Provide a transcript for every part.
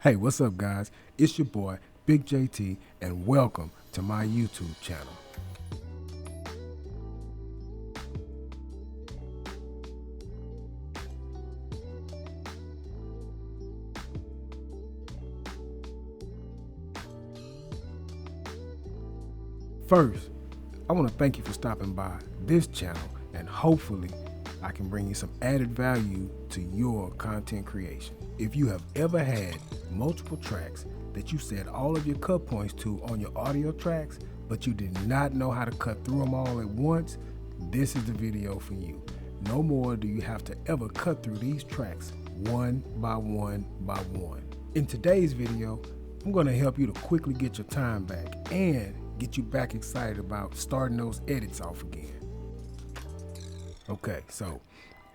Hey, what's up, guys? It's your boy, Big JT, and welcome to my YouTube channel. First, I want to thank you for stopping by this channel, and hopefully I can bring you some added value to your content creation. If you have ever had multiple tracks that you set all of your cut points to on your audio tracks, but you did not know how to cut through them all at once, this is the video for you. No more do you have to ever cut through these tracks one by one by one. In today's video, I'm going to help you to quickly get your time back and get you back excited about starting those edits off again. Okay, so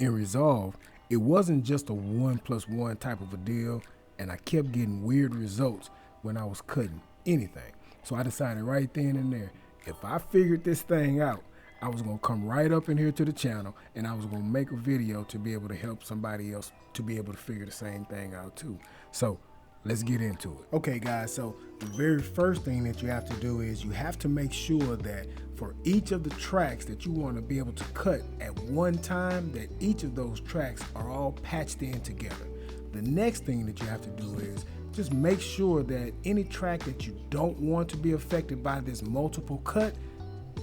in Resolve, it wasn't just a 1+1 type of a deal, and I kept getting weird results when I was cutting anything. So I decided right then and there, if I figured this thing out, I was gonna come right up in here to the channel and I was gonna make a video to be able to help somebody else to be able to figure the same thing out too. So let's get into it. Okay guys, so the very first thing that you have to do is you have to make sure that for each of the tracks that you want to be able to cut at one time, that each of those tracks are all patched in together. The next thing that you have to do is just make sure that any track that you don't want to be affected by this multiple cut,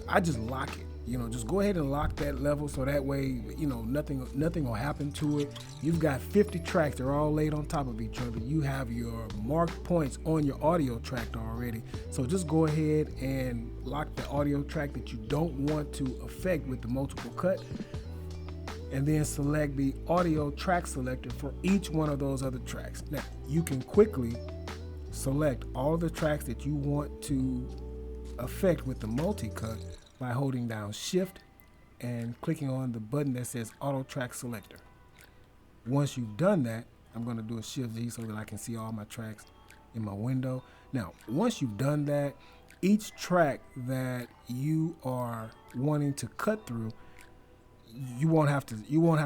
I just lock it. Just go ahead and lock that level so that way, nothing will happen to it. You've got 50 tracks, they're all laid on top of each other. You have your marked points on your audio track already. So just go ahead and lock the audio track that you don't want to affect with the multiple cut. And then select the audio track selector for each one of those other tracks. Now, you can quickly select all the tracks that you want to affect with the multi-cut by holding down Shift and clicking on the button that says Auto Track Selector. Once you've done that, I'm going to do a Shift Z so that I can see all my tracks in my window. Now, once you've done that, each track that you are wanting to cut through, you won't have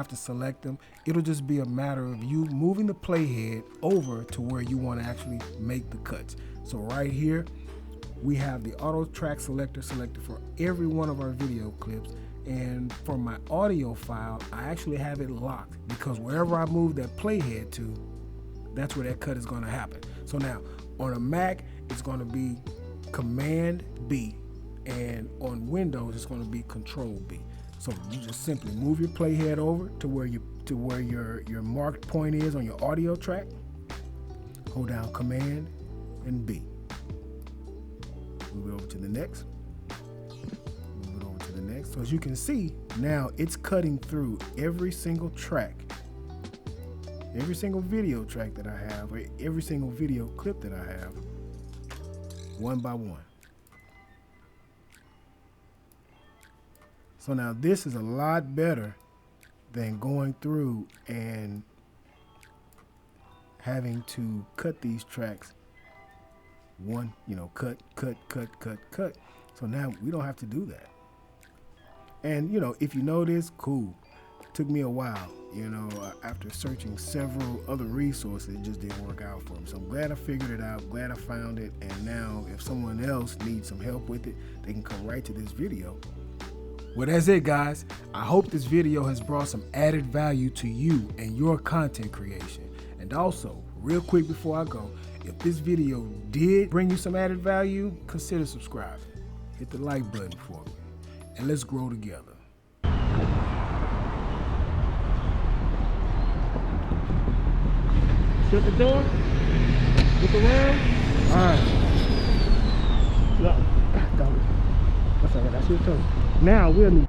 to select them. It'll just be a matter of you moving the playhead over to where you want to actually make the cuts. So right here, we have the auto track selector selected for every one of our video clips, and for my audio file I actually have it locked because wherever I move that playhead to, that's where that cut is going to happen. So now on a Mac it's going to be Command B, and on Windows it's going to be Control B. So you just simply move your playhead over to where your marked point is on your audio track, hold down Command and B. Move it over to the next. Move it over to the next. So as you can see, now it's cutting through every single track, every single video track that I have, or every single video clip that I have, one by one. So now this is a lot better than going through and having to cut these tracks cut. So now we don't have to do that. And if you notice, cool. It took me a while, after searching several other resources, it just didn't work out for me. So I'm glad I figured it out, glad I found it, and now if someone else needs some help with it, they can come right to this video. Well, that's it, guys. I hope this video has brought some added value to you and your content creation. And also, real quick before I go, if this video did bring you some added value, consider subscribing. Hit the like button for me, and let's grow together. Shut the door. Look around. All right. Look. That's all right. That's your turn. Now we'll need